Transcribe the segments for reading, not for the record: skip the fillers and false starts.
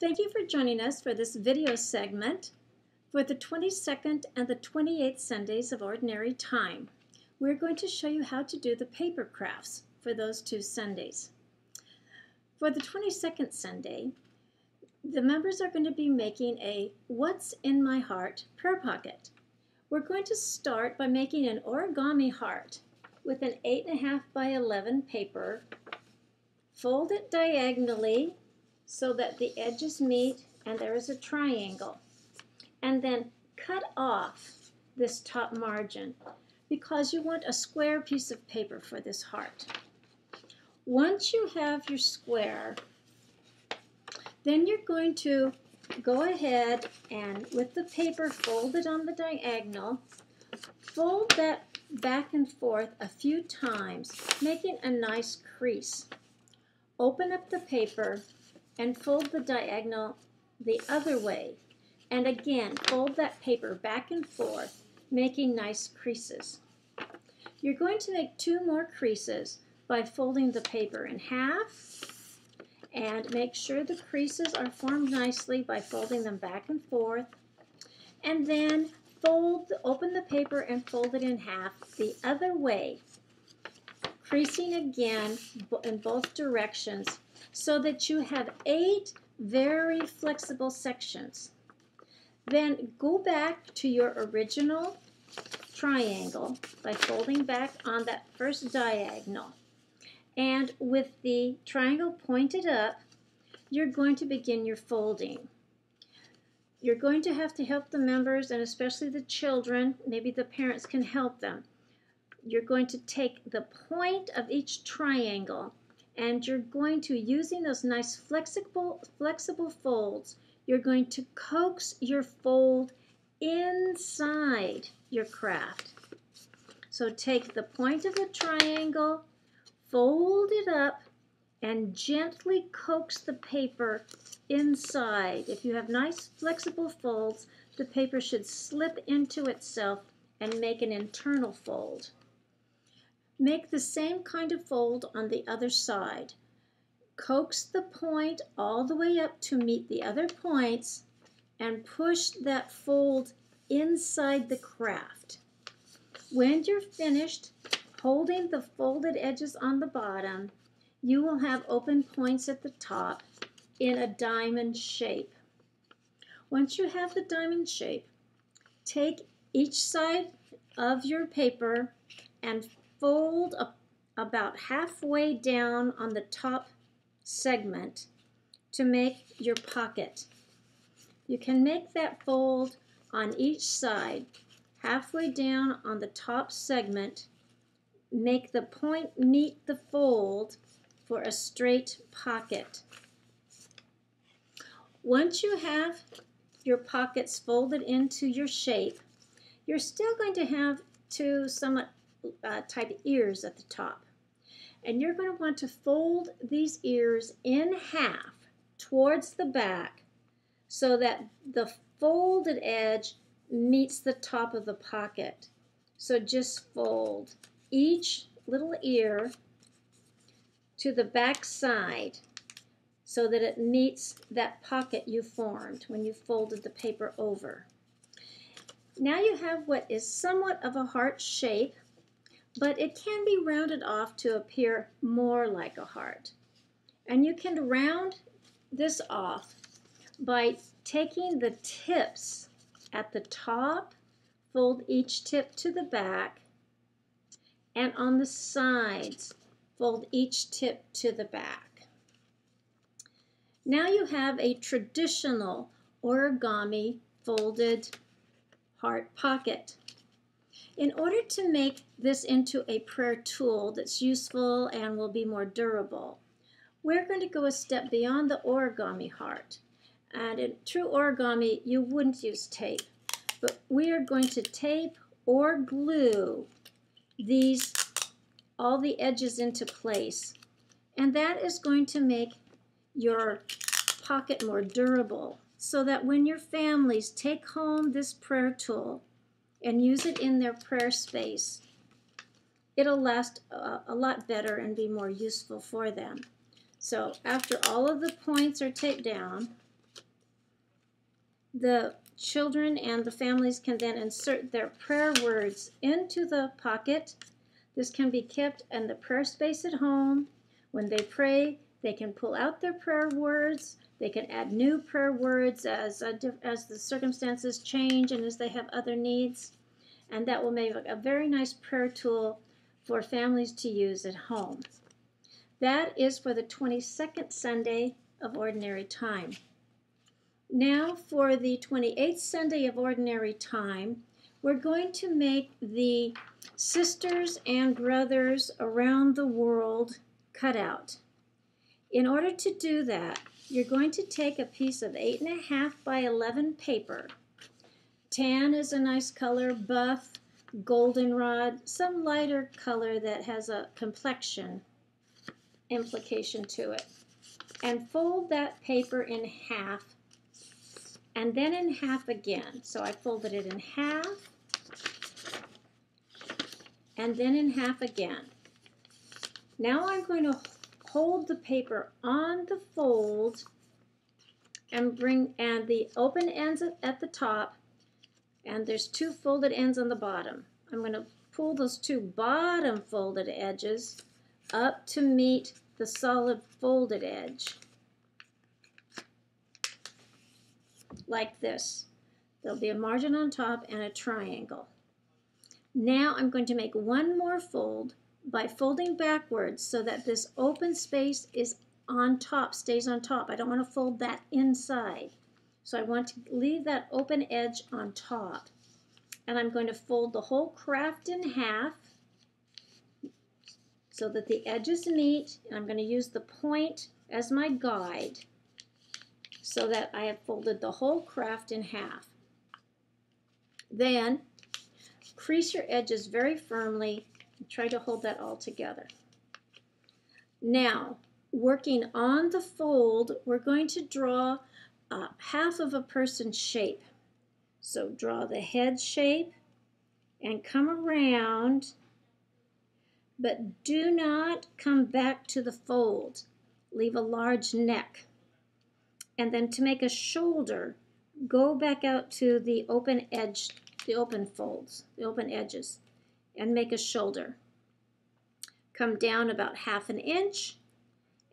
Thank you for joining us for this video segment for the 22nd and the 28th Sundays of Ordinary Time. We're going to show you how to do the paper crafts for those two Sundays. For the 22nd Sunday, the members are going to be making a What's in My Heart prayer pocket. We're going to start by making an origami heart with an 8.5 by 11 paper. Fold it diagonally so that the edges meet and there is a triangle. And then cut off this top margin because you want a square piece of paper for this heart. Once you have your square, then you're going to go ahead and with the paper folded on the diagonal, fold that back and forth a few times, making a nice crease. Open up the paper and fold the diagonal the other way. And again, fold that paper back and forth, making nice creases. You're going to make two more creases by folding the paper in half and make sure the creases are formed nicely by folding them back and forth. And then open the paper and fold it in half the other way, creasing again in both directions so that you have 8 very flexible sections. Then go back to your original triangle by folding back on that first diagonal. And with the triangle pointed up, you're going to begin your folding. You're going to have to help the members, and especially the children. Maybe the parents can help them. You're going to take the point of each triangle and you're going to, using those nice flexible folds, you're going to coax your fold inside your craft. So take the point of the triangle, fold it up, and gently coax the paper inside. If you have nice flexible folds, the paper should slip into itself and make an internal fold. Make the same kind of fold on the other side. Coax the point all the way up to meet the other points and push that fold inside the craft. When you're finished holding the folded edges on the bottom, you will have open points at the top in a diamond shape. Once you have the diamond shape, take each side of your paper and fold about halfway down on the top segment to make your pocket. You can make that fold on each side, halfway down on the top segment. Make the point meet the fold for a straight pocket. Once you have your pockets folded into your shape, you're still going to have two somewhat type ears at the top. And you're going to want to fold these ears in half towards the back so that the folded edge meets the top of the pocket. So just fold each little ear to the back side so that it meets that pocket you formed when you folded the paper over. Now you have what is somewhat of a heart shape, but it can be rounded off to appear more like a heart. And you can round this off by taking the tips at the top, fold each tip to the back, and on the sides, fold each tip to the back. Now you have a traditional origami folded heart pocket. In order to make this into a prayer tool that's useful and will be more durable, we're going to go a step beyond the origami heart. And in true origami, you wouldn't use tape, but we are going to tape or glue all the edges into place. And that is going to make your pocket more durable so that when your families take home this prayer tool and use it in their prayer space, it'll last a lot better and be more useful for them. So after all of the points are taped down, The children and the families can then insert their prayer words into the pocket. This can be kept in the prayer space at home. When they pray, they can pull out their prayer words. They can add new prayer words as the circumstances change and as they have other needs. And that will make a very nice prayer tool for families to use at home. That is for the 22nd Sunday of Ordinary Time. Now for the 28th Sunday of Ordinary Time, we're going to make the sisters and brothers around the world cutout. In order to do that, you're going to take a piece of 8.5 by 11 paper. Tan is a nice color, buff, goldenrod, some lighter color that has a complexion implication to it. And fold that paper in half, and then in half again. So I folded it in half, and then in half again. Now I'm going to hold the paper on the fold and the open ends at the top, and there's two folded ends on the bottom. I'm going to pull those two bottom folded edges up to meet the solid folded edge, like this. There'll be a margin on top and a triangle. Now I'm going to make one more fold by folding backwards so that this open space is on top, stays on top. I don't want to fold that inside. So I want to leave that open edge on top. And I'm going to fold the whole craft in half so that the edges meet, and I'm going to use the point as my guide so that I have folded the whole craft in half. Then crease your edges very firmly and try to hold that all together. Now, working on the fold, we're going to draw half of a person's shape. So draw the head shape and come around, but do not come back to the fold. Leave a large neck. And then to make a shoulder, go back out to the open edge, the open folds, the open edges, and make a shoulder. Come down about 1/2 inch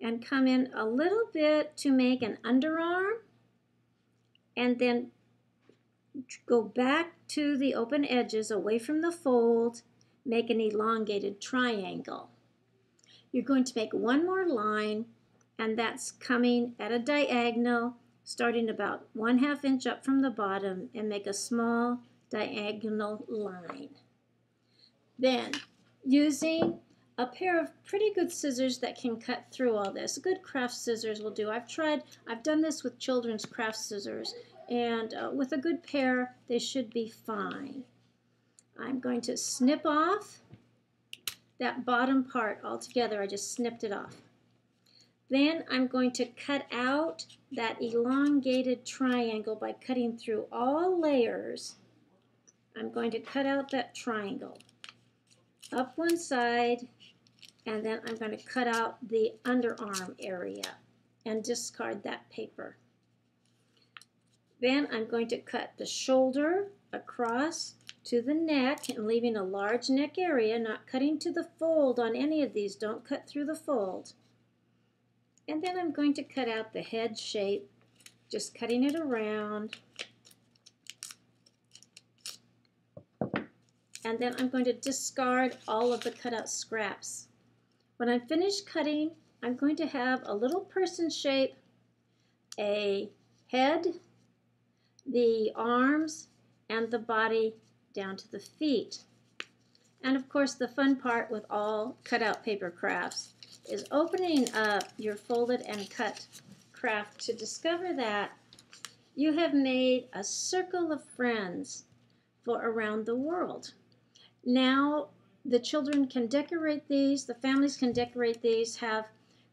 and come in a little bit to make an underarm, and then go back to the open edges away from the fold, make an elongated triangle. You're going to make one more line, and that's coming at a diagonal, starting about 1/2 inch up from the bottom, and make a small diagonal line. Then, using a pair of pretty good scissors that can cut through all this, good craft scissors will do. I've done this with children's craft scissors, and with a good pair, they should be fine. I'm going to snip off that bottom part altogether. I just snipped it off. Then I'm going to cut out that elongated triangle by cutting through all layers. I'm going to cut out that triangle up one side, and then I'm going to cut out the underarm area and discard that paper. Then I'm going to cut the shoulder across to the neck and leaving a large neck area, not cutting to the fold on any of these. Don't cut through the fold. And then I'm going to cut out the head shape, just cutting it around. And then I'm going to discard all of the cutout scraps. When I'm finished cutting, I'm going to have a little person shape, a head, the arms, and the body down to the feet. And of course, the fun part with all cutout paper crafts is opening up your folded and cut craft to discover that you have made a circle of friends for around the world. Now the children can decorate these, the families can decorate these, have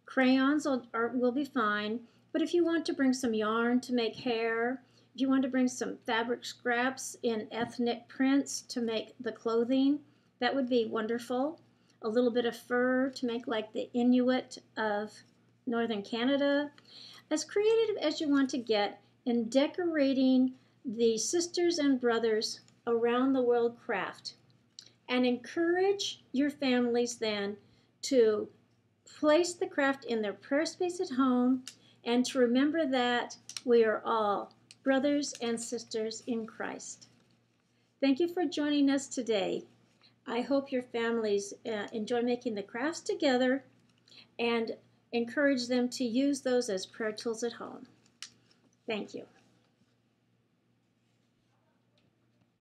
crayons will be fine, but if you want to bring some yarn to make hair, if you want to bring some fabric scraps in ethnic prints to make the clothing, that would be wonderful. A little bit of fur to make like the Inuit of northern Canada. As creative as you want to get in decorating the sisters and brothers around the world craft, and encourage your families then to place the craft in their prayer space at home, and to remember that we are all brothers and sisters in Christ. Thank you for joining us today. I hope your families enjoy making the crafts together and encourage them to use those as prayer tools at home. Thank you.